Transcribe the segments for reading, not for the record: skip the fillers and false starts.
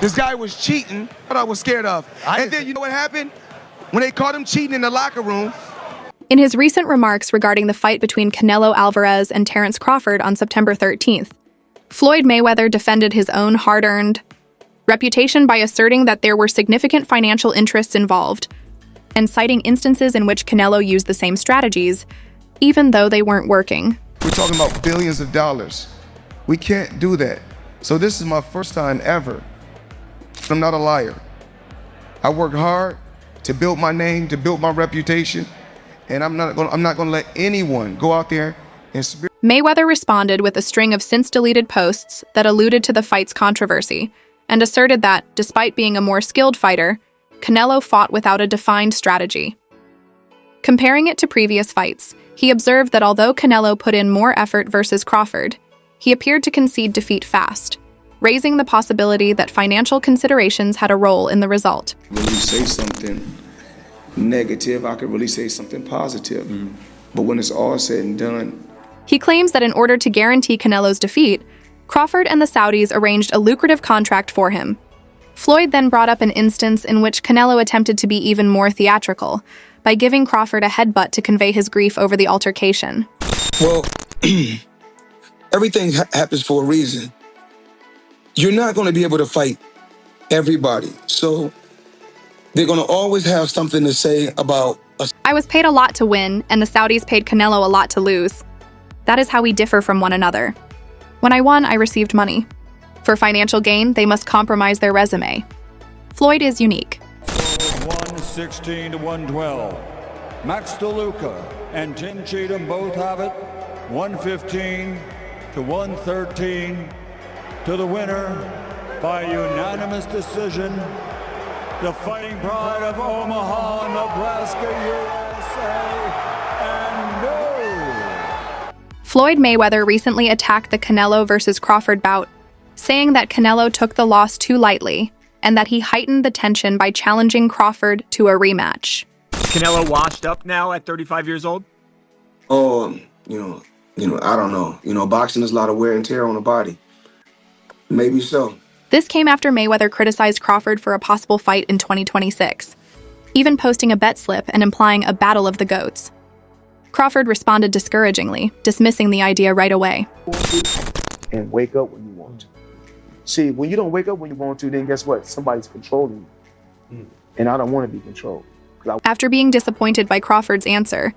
This guy was cheating. What I was scared of. And then you know what happened? When they caught him cheating in the locker room. In his recent remarks regarding the fight between Canelo Alvarez and Terence Crawford on September 13th, Floyd Mayweather defended his own hard-earned reputation by asserting that there were significant financial interests involved and citing instances in which Canelo used the same strategies, even though they weren't working. We're talking about billions of dollars. We can't do that. So this is my first time ever. I'm not a liar. I work hard to build my name, to build my reputation, and I'm not gonna let anyone go out there and Mayweather responded with a string of since-deleted posts that alluded to the fight's controversy and asserted that, despite being a more skilled fighter, Canelo fought without a defined strategy. Comparing it to previous fights, he observed that although Canelo put in more effort versus Crawford, he appeared to concede defeat fast, raising the possibility that financial considerations had a role in the result. When you say something negative, I could really say something positive. But when it's all said and done, he claims that in order to guarantee Canelo's defeat, Crawford and the Saudis arranged a lucrative contract for him. Floyd then brought up an instance in which Canelo attempted to be even more theatrical by giving Crawford a headbutt to convey his grief over the altercation. Well, everything happens for a reason. You're not going to be able to fight everybody. So they're going to always have something to say about us. I was paid a lot to win, and the Saudis paid Canelo a lot to lose. That is how we differ from one another. When I won, I received money. For financial gain, they must compromise their resume. Floyd is unique. 116 to 112. Max DeLuca and Tim Cheatham both have it. 115 to 113 to the winner by unanimous decision. The Fighting Pride of Omaha, Nebraska, USA, and no. Floyd Mayweather recently attacked the Canelo versus Crawford bout, saying that Canelo took the loss too lightly and that he heightened the tension by challenging Crawford to a rematch. Canelo washed up now at 35 years old? Oh, I don't know. Boxing is a lot of wear and tear on the body. Maybe so. This came after Mayweather criticized Crawford for a possible fight in 2026, even posting a bet slip and implying a battle of the GOATs. Crawford responded discouragingly, dismissing the idea right away. And wake up when you want to. See, when you don't wake up when you want to, then guess what? Somebody's controlling you. And I don't want to be controlled. After being disappointed by Crawford's answer,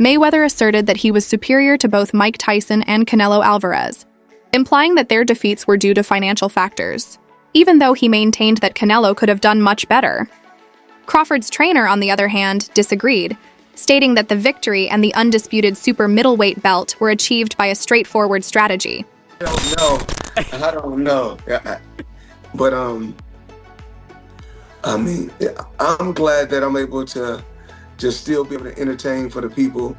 Mayweather asserted that he was superior to both Mike Tyson and Canelo Alvarez, implying that their defeats were due to financial factors, even though he maintained that Canelo could have done much better. Crawford's trainer, on the other hand, disagreed, stating that the victory and the undisputed super middleweight belt were achieved by a straightforward strategy. I don't know. But, I'm glad that I'm able to just still be able to entertain for the people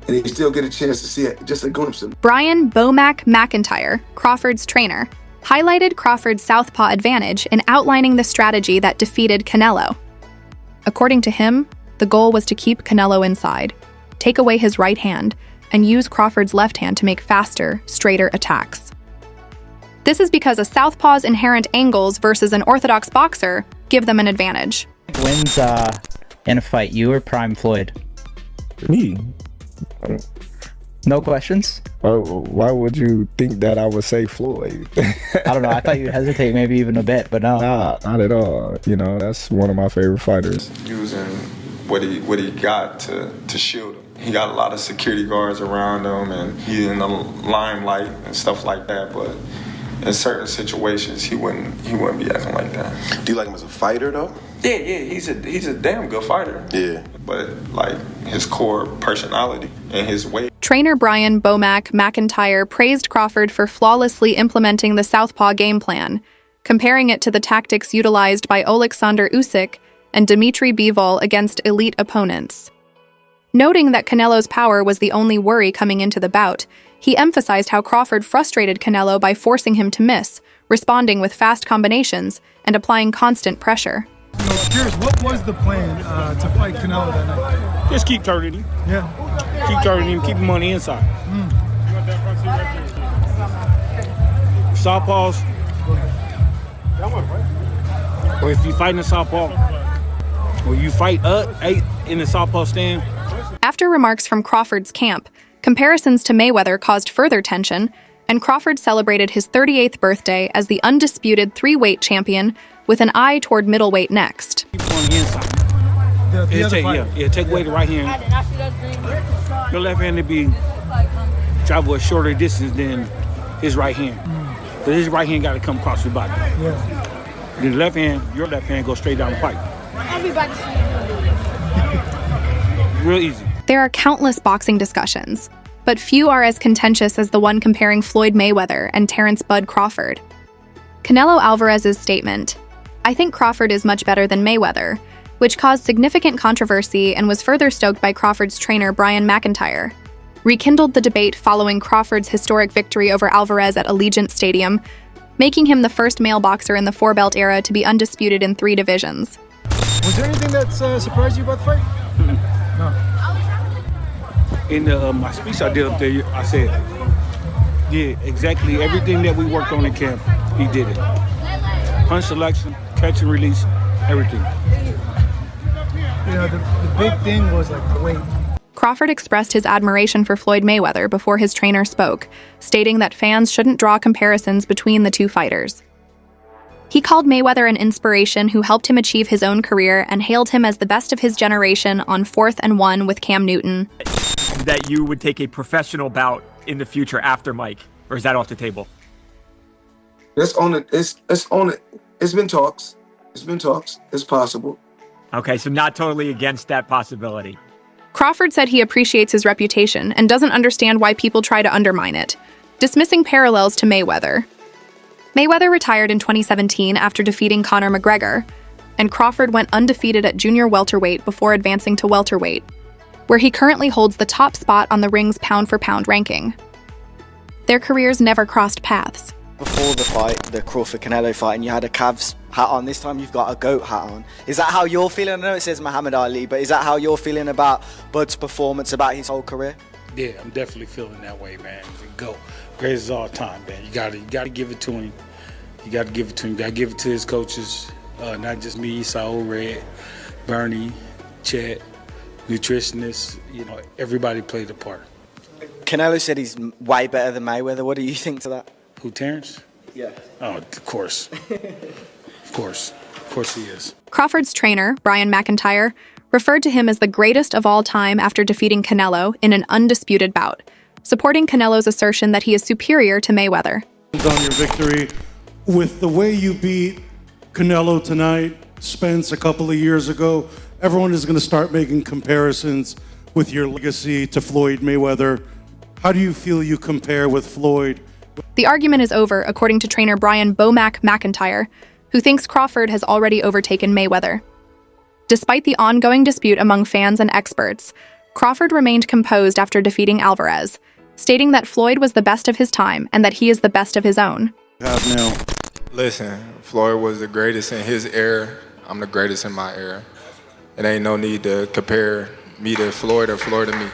and you still get a chance to see it, just a glimpse of it. Brian "Bomac" McIntyre, Crawford's trainer, highlighted Crawford's southpaw advantage in outlining the strategy that defeated Canelo. According to him, the goal was to keep Canelo inside, take away his right hand, and use Crawford's left hand to make faster, straighter attacks. This is because a southpaw's inherent angles versus an orthodox boxer give them an advantage. Wins in a fight, you or Prime Floyd? Me. No questions? Why would you think that I would say Floyd? I don't know. I thought you'd hesitate maybe even a bit, but no. Nah, not at all. That's one of my favorite fighters. Using what he got to shield him. He got a lot of security guards around him, and he's in the limelight and stuff like that. But in certain situations, he wouldn't be acting like that. Do you like him as a fighter, though? Yeah, he's a damn good fighter. Yeah. But like his core personality and his weight. Trainer Brian "Bomac" McIntyre praised Crawford for flawlessly implementing the southpaw game plan, comparing it to the tactics utilized by Oleksandr Usyk and Dmitry Bivol against elite opponents. Noting that Canelo's power was the only worry coming into the bout, he emphasized how Crawford frustrated Canelo by forcing him to miss, responding with fast combinations, and applying constant pressure. Curious, what was the plan to fight Canelo that night? Just keep targeting him. Yeah. Keep targeting him, keep him on the inside. Southpaws. Or if you fight in the southpaw, or you fight in the southpaw stand. After remarks from Crawford's camp, comparisons to Mayweather caused further tension, and Crawford celebrated his 38th birthday as the undisputed three-weight champion with an eye toward middleweight next. Keep on the inside. Take away the right hand. Your left hand to be travel a shorter distance than his right hand. But his right hand got to come across your body. Yeah. The left hand, your left hand goes straight down the pipe. Everybody Real easy. There are countless boxing discussions, but few are as contentious as the one comparing Floyd Mayweather and Terence "Bud" Crawford. Canelo Alvarez's statement, "I think Crawford is much better than Mayweather," which caused significant controversy and was further stoked by Crawford's trainer Brian McIntyre, rekindled the debate following Crawford's historic victory over Alvarez at Allegiant Stadium, making him the first male boxer in the four-belt era to be undisputed in 3 divisions. Was there anything that surprised you about the fight? No. In my speech I did up there, I said, yeah, exactly everything that we worked on in camp, he did it. Punch selection, catch and release, everything. You know, the big thing was like the weight. Crawford expressed his admiration for Floyd Mayweather before his trainer spoke, stating that fans shouldn't draw comparisons between the two fighters. He called Mayweather an inspiration who helped him achieve his own career and hailed him as the best of his generation on 4th and 1 with Cam Newton. That you would take a professional bout in the future after Mike, or is that off the table? Let's own it. It's on it. It's been talks. It's possible. Okay, so not totally against that possibility. Crawford said he appreciates his reputation and doesn't understand why people try to undermine it, dismissing parallels to Mayweather. Mayweather retired in 2017 after defeating Conor McGregor, and Crawford went undefeated at junior welterweight before advancing to welterweight, where he currently holds the top spot on the ring's pound-for-pound ranking. Their careers never crossed paths. Before the fight, the Crawford-Canelo fight, and you had a Cavs hat on. This time you've got a GOAT hat on. Is that how you're feeling? I know it says Muhammad Ali, but is that how you're feeling about Bud's performance, about his whole career? Yeah, I'm definitely feeling that way, man. Go. Greatest of all time, man. You gotta give it to him. You gotta give it to him. You gotta give it to his coaches. Not just me, Saul, Red, Bernie, Chet, nutritionists. You know, everybody played a part. Canelo said he's way better than Mayweather. What do you think to that? Who, Terence? Yeah. Oh, of course. Of course he is. Crawford's trainer, Brian McIntyre, referred to him as the greatest of all time after defeating Canelo in an undisputed bout, supporting Canelo's assertion that he is superior to Mayweather. On your victory, with the way you beat Canelo tonight, Spence a couple of years ago, everyone is going to start making comparisons with your legacy to Floyd Mayweather. How do you feel you compare with Floyd? The argument is over, according to trainer Brian "Bomac" McIntyre, who thinks Crawford has already overtaken Mayweather. Despite the ongoing dispute among fans and experts, Crawford remained composed after defeating Alvarez, stating that Floyd was the best of his time and that he is the best of his own. Listen, Floyd was the greatest in his era. I'm the greatest in my era. It ain't no need to compare me to Floyd or Floyd to me.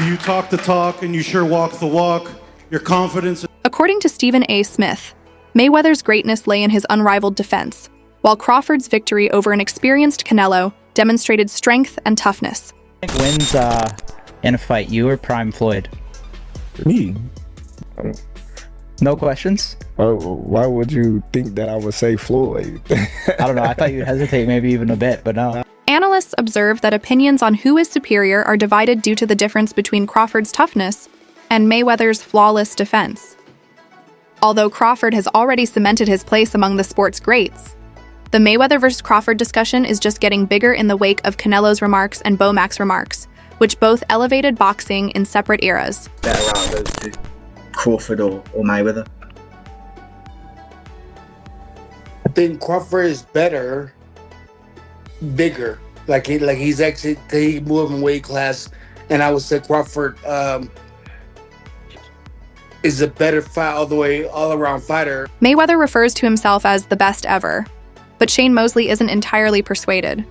You talk the talk and you sure walk the walk. Your confidence. According to Stephen A. Smith, Mayweather's greatness lay in his unrivaled defense, while Crawford's victory over an experienced Canelo demonstrated strength and toughness. Wins in a fight, you or Prime Floyd? Me? No questions? Why would you think that I would say Floyd? I don't know. I thought you'd hesitate maybe even a bit, but no. Analysts observe that opinions on who is superior are divided due to the difference between Crawford's toughness and Mayweather's flawless defense. Although Crawford has already cemented his place among the sport's greats, the Mayweather vs. Crawford discussion is just getting bigger in the wake of Canelo's remarks and Bomac's remarks, which both elevated boxing in separate eras. Better out of those two, Crawford or Mayweather? I think Crawford is better, bigger. Like he's actually he moved in weight class, and I would say Crawford is a better fight all around fighter. Mayweather refers to himself as the best ever, but Shane Mosley isn't entirely persuaded,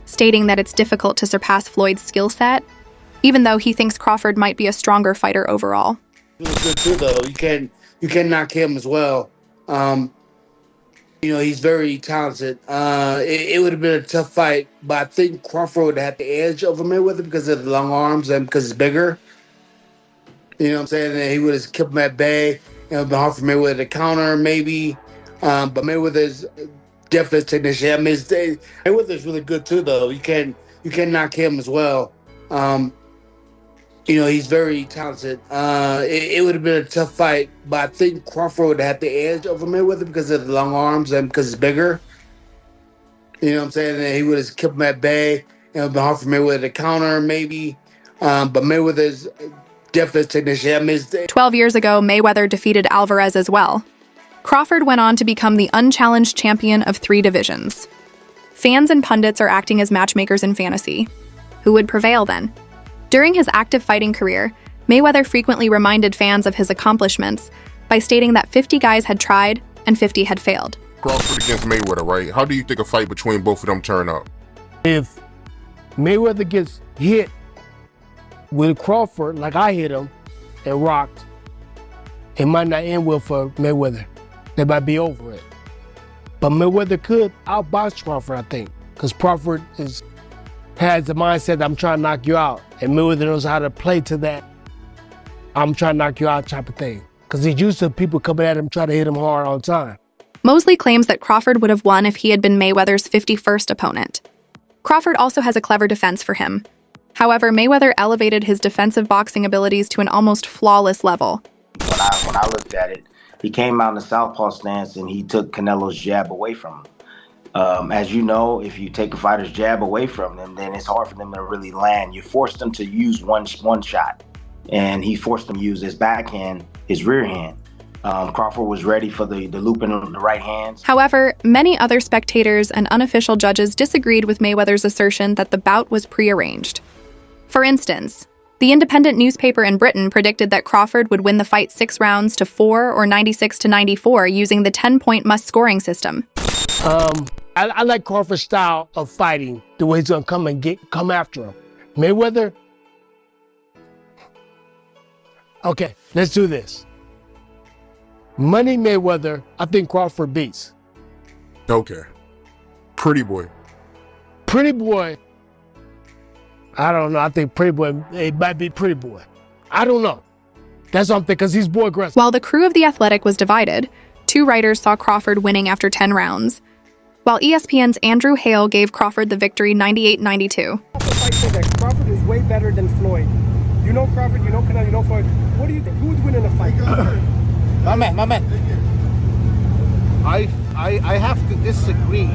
stating that it's difficult to surpass Floyd's skill set, even though he thinks Crawford might be a stronger fighter overall. He was good too, though. You can knock him as well. You know, he's very talented. It would have been a tough fight, but I think Crawford would have had the edge over Mayweather because of the long arms and because he's bigger. You know what I'm saying? And he would have kept him at bay. It would have been hard for Mayweather to counter, maybe. But Mayweather's definitely a technician. I mean, Mayweather's really good too, though. You can't knock him as well. You know, he's very talented. It would have been a tough fight, but I think Crawford would have had the edge over Mayweather because of the long arms and because he's bigger. You know what I'm saying? And he would have kept him at bay. It would have been hard for Mayweather to counter, maybe. But Mayweather's definitely a technician. I mean, 12 years ago, Mayweather defeated Alvarez as well. Crawford went on to become the unchallenged champion of 3 divisions. Fans and pundits are acting as matchmakers in fantasy. Who would prevail then? During his active fighting career, Mayweather frequently reminded fans of his accomplishments by stating that 50 guys had tried and 50 had failed. Crawford against Mayweather, right? How do you think a fight between both of them turn out? If Mayweather gets hit with Crawford like I hit him and rocked, it might not end well for Mayweather. They might be over it. But Mayweather could outbox Crawford, I think, because Crawford has the mindset that I'm trying to knock you out, and Mayweather knows how to play to that I'm trying to knock you out type of thing, because he's used to people coming at him trying to hit him hard all the time. Mosley claims that Crawford would have won if he had been Mayweather's 51st opponent. Crawford also has a clever defense for him. However, Mayweather elevated his defensive boxing abilities to an almost flawless level. When I looked at it, he came out in the southpaw stance and he took Canelo's jab away from him. As you know, if you take a fighter's jab away from them, then it's hard for them to really land. You force them to use one shot, and he forced them to use his backhand, his rear hand. Crawford was ready for the loop in the right hands. However, many other spectators and unofficial judges disagreed with Mayweather's assertion that the bout was prearranged. For instance, the independent newspaper in Britain predicted that Crawford would win the fight 6 rounds to 4 or 96-94 using the 10-point must-scoring system. I like Crawford's style of fighting, the way he's gonna come after him. Mayweather, okay, let's do this. Money Mayweather, I think Crawford beats. Okay. Pretty boy. Pretty boy, I don't know. I think Pretty Boy, it might be Pretty Boy. I don't know. That's what I'm thinking, because he's more aggressive. While the crew of The Athletic was divided, 2 writers saw Crawford winning after 10 rounds, while ESPN's Andrew Hale gave Crawford the victory 98-92. Crawford is way better than Floyd. You know Crawford, you know Canelo, you know Floyd. What do you think? Who's winning the fight? My man. I have to disagree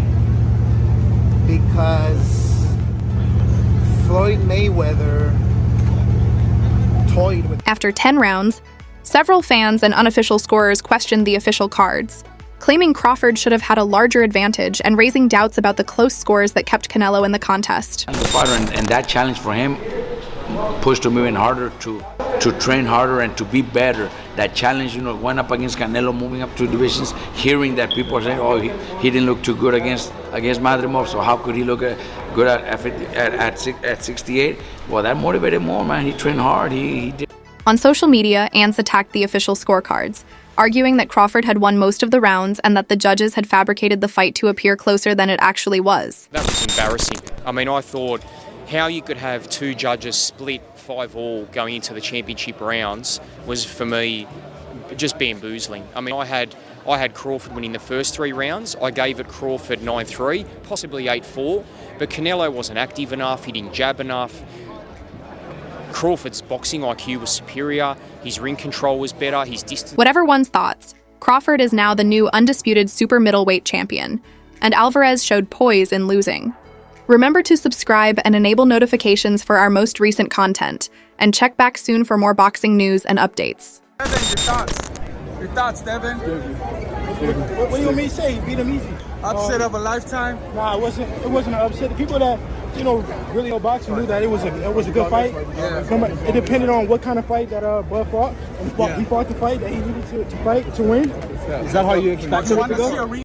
because Floyd Mayweather toyed with... After 10 rounds, several fans and unofficial scorers questioned the official cards, claiming Crawford should have had a larger advantage and raising doubts about the close scores that kept Canelo in the contest. And that challenge for him pushed him even harder to train harder and to be better. That challenge, went up against Canelo, moving up 2 divisions, hearing that people are saying, oh, he didn't look too good against Madrimov, so how could he look good at 68? Well, that motivated more, man. He trained hard. He did. On social media, Ants attacked the official scorecards, arguing that Crawford had won most of the rounds and that the judges had fabricated the fight to appear closer than it actually was. That was embarrassing. I mean, I thought how you could have 2 judges split 5-all going into the championship rounds was, for me, just bamboozling. I mean, I had Crawford winning the first 3 rounds. I gave it Crawford 9-3, possibly 8-4, but Canelo wasn't active enough. He didn't jab enough. Crawford's boxing IQ was superior. His ring control was better. His distance... Whatever one's thoughts, Crawford is now the new undisputed super middleweight champion, and Alvarez showed poise in losing. Remember to subscribe and enable notifications for our most recent content, and check back soon for more boxing news and updates. Your thoughts, Devin? What do you want me to say? He beat him easy. Upset of a lifetime? Nah, it wasn't an upset. The people that really know boxing knew that it was a good fight. Yeah. It depended on what kind of fight that Bud fought. He fought the fight that he needed to fight to win. Is that how you expect it to go?